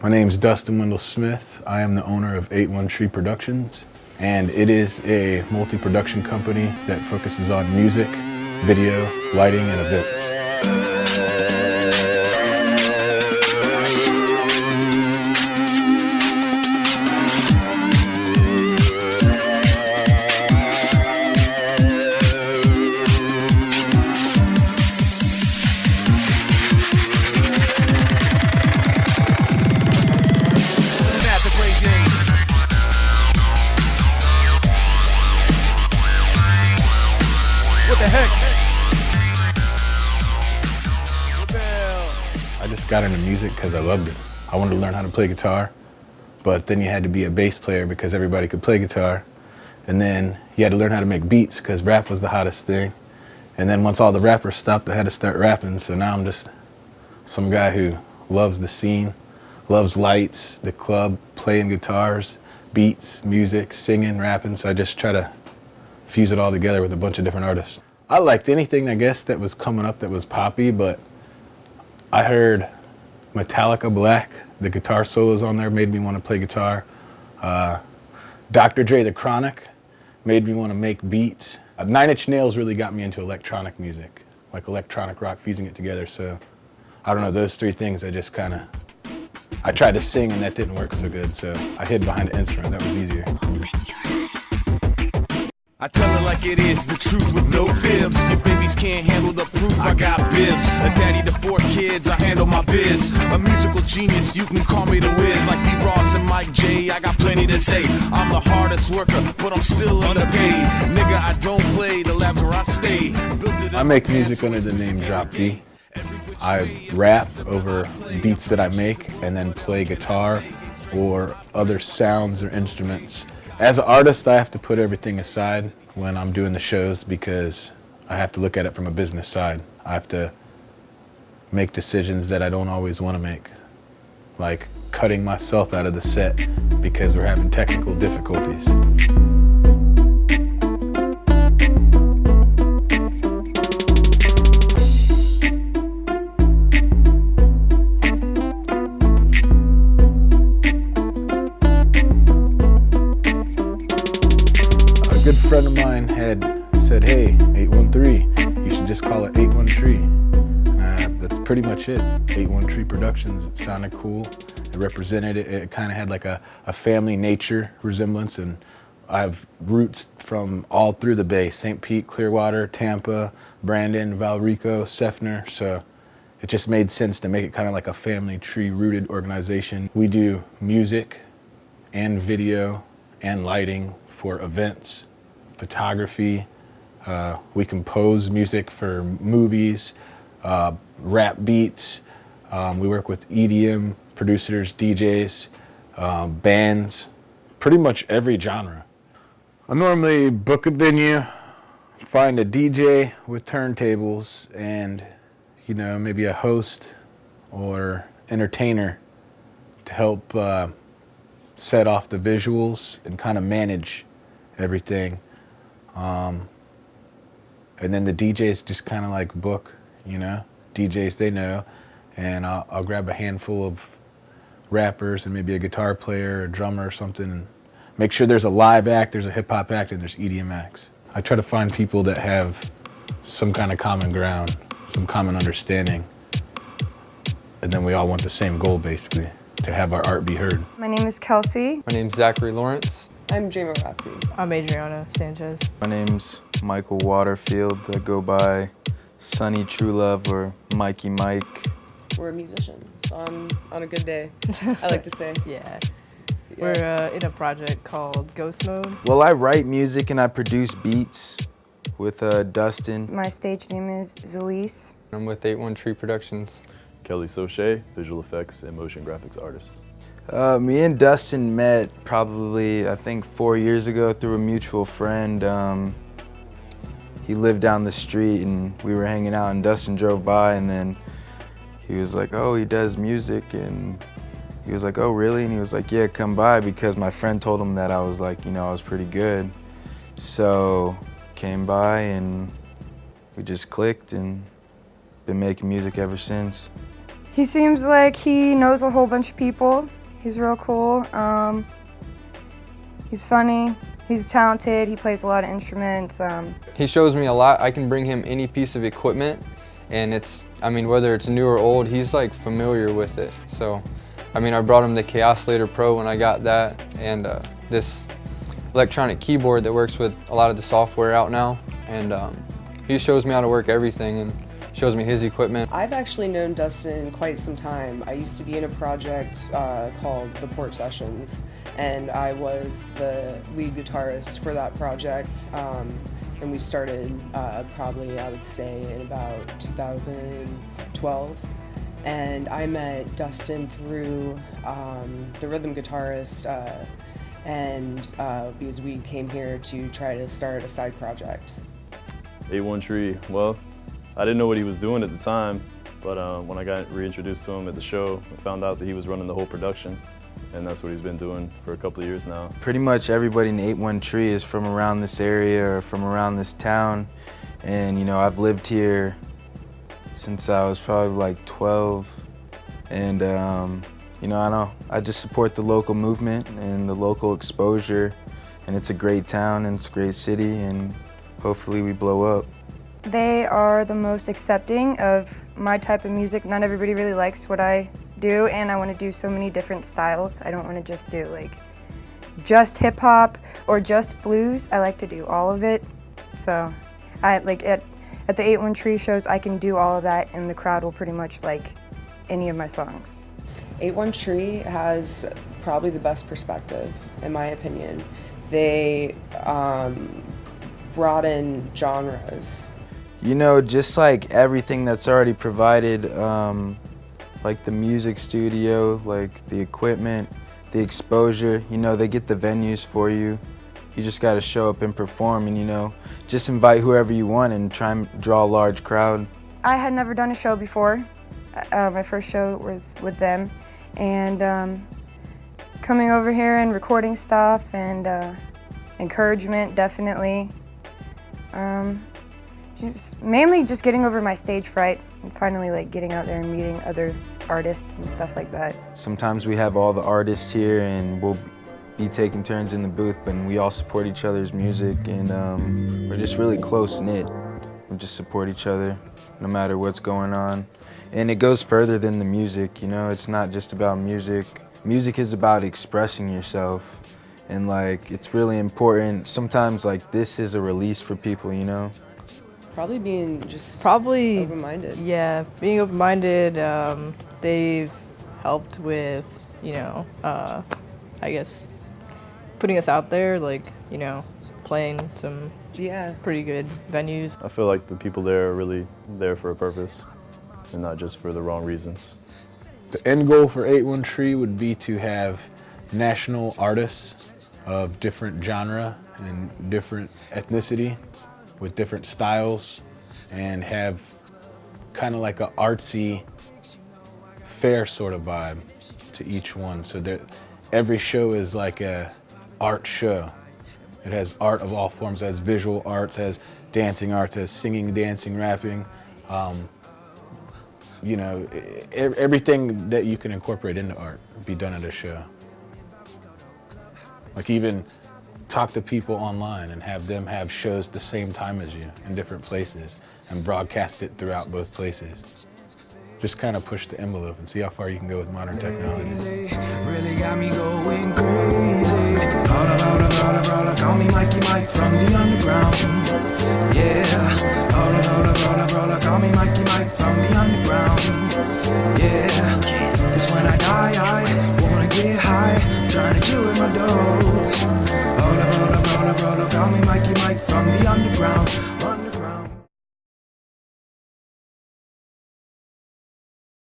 My name's Dustin Wendell Smith. I am the owner of 81 Tree Productions, and it is a multi-production company that focuses on music, video, lighting, and events. What the heck? I just got into music because I loved it. I wanted to learn how to play guitar, but then you had to be a bass player because everybody could play guitar. And then you had to learn how to make beats because rap was the hottest thing. And then once all the rappers stopped, I had to start rapping. So now I'm just some guy who loves the scene, loves lights, the club, playing guitars, beats, music, singing, rapping. So I just try to fuse it all together with a bunch of different artists. I liked anything, I guess, that was coming up that was poppy, but I heard Metallica Black, the guitar solos on there made me want to play guitar. Dr. Dre The Chronic made me want to make beats. 9 Inch Nails really got me into electronic music, like electronic rock, fusing it together. So I don't know, those three things I just kind of, I tried to sing and that didn't work so good, so I hid behind an instrument, that was easier. I tell it like it is, the truth with no fibs. Your babies can't handle the proof, I got bibs. A daddy to 4 kids, I handle my biz. A musical genius, you can call me the Wiz. Like D. Ross and Mike J, I got plenty to say. I'm the hardest worker, but I'm still underpaid. Nigga, I don't play, the labs where I stay. I make music under the name Drop D. I rap over beats that I make and then play guitar or other sounds or instruments. As an artist, I have to put everything aside when I'm doing the shows because I have to look at it from a business side. I have to make decisions that I don't always want to make, like cutting myself out of the set because we're having technical difficulties. A good friend of mine had said, hey, 813, you should just call it 81 Tree. That's pretty much it. 81 Tree Productions, it sounded cool. It represented it. It kind of had like a family nature resemblance, and I have roots from all through the Bay, St. Pete, Clearwater, Tampa, Brandon, Valrico, Seffner, so it just made sense to make it kind of like a family tree rooted organization. We do music and video and lighting for events, photography. We compose music for movies, rap beats. We work with EDM producers, DJs, bands, pretty much every genre. I normally book a venue, find a DJ with turntables and, you know, maybe a host or entertainer to help set off the visuals and kind of manage everything. And then the DJs just kind of like book, you know, DJs they know, and I'll grab a handful of rappers and maybe a guitar player, a drummer or something, and make sure there's a live act, there's a hip hop act, and there's EDM acts. I try to find people that have some kind of common ground, some common understanding, and then we all want the same goal basically, to have our art be heard. My name is Kelsey. My name's Zachary Lawrence. I'm Dreamer Roxy. I'm Adriana Sanchez. My name's Michael Waterfield. I go by Sunny Truelove or Mikey Mike. We're a musician, so on a good day, I like to say. Yeah. We're in a project called Ghost Mode. Well, I write music and I produce beats with Dustin. My stage name is Zalise. I'm with 81 Tree Productions. Kelly Soche, visual effects and motion graphics artist. Me and Dustin met probably, I think, 4 years ago through a mutual friend. He lived down the street and we were hanging out and Dustin drove by and then he was like, oh, he does music, and he was like, oh, really? And he was like, yeah, come by, because my friend told him that I was like, you know, I was pretty good. So came by and we just clicked and been making music ever since. He seems like he knows a whole bunch of people. He's real cool. He's funny. He's talented. He plays a lot of instruments. He shows me a lot. I can bring him any piece of equipment, and whether it's new or old, he's like familiar with it. So, I brought him the Chaoslator Pro when I got that, and this electronic keyboard that works with a lot of the software out now. And he shows me how to work everything and shows me his equipment. I've actually known Dustin quite some time. I used to be in a project called the Port Sessions, and I was the lead guitarist for that project. And we started probably, I would say, in about 2012. And I met Dustin through the rhythm guitarist, because we came here to try to start a side project. 8-1 Tree, well, I didn't know what he was doing at the time, but when I got reintroduced to him at the show, I found out that he was running the whole production, and that's what he's been doing for a couple of years now. Pretty much everybody in 8-1 Tree is from around this area or from around this town, and I've lived here since I was probably like 12, and I just support the local movement and the local exposure, and it's a great town and it's a great city, and hopefully we blow up. They are the most accepting of my type of music. Not everybody really likes what I do, and I want to do so many different styles. I don't want to just do just hip hop or just blues. I like to do all of it. So at the 8-1 Tree shows, I can do all of that, and the crowd will pretty much like any of my songs. 8-1 Tree has probably the best perspective, in my opinion. They brought in genres. Just like everything that's already provided, like the music studio, like the equipment, the exposure, they get the venues for you. You just got to show up and perform and, just invite whoever you want and try and draw a large crowd. I had never done a show before. My first show was with them, and coming over here and recording stuff and encouragement, definitely. Mainly just getting over my stage fright and finally getting out there and meeting other artists and stuff like that. Sometimes we have all the artists here and we'll be taking turns in the booth, but we all support each other's music, and we're just really close-knit. We just support each other no matter what's going on. And it goes further than the music, it's not just about music. Music is about expressing yourself, and it's really important. Sometimes this is a release for people, Probably being open-minded. Yeah, being open-minded. They've helped with, I guess, putting us out there, playing some pretty good venues. I feel like the people there are really there for a purpose and not just for the wrong reasons. The end goal for 8-1 Tree would be to have national artists of different genre and different ethnicity with different styles, and have kind of like a artsy fair sort of vibe to each one. So every show is like a art show. It has art of all forms. It has visual arts, has dancing arts, has singing, dancing, rapping. Everything that you can incorporate into art would be done at a show. Even talk to people online and have them have shows the same time as you in different places and broadcast it throughout both places. Just kind of push the envelope and see how far you can go with modern technology. Really got me going crazy. Call me Mikey Mike from New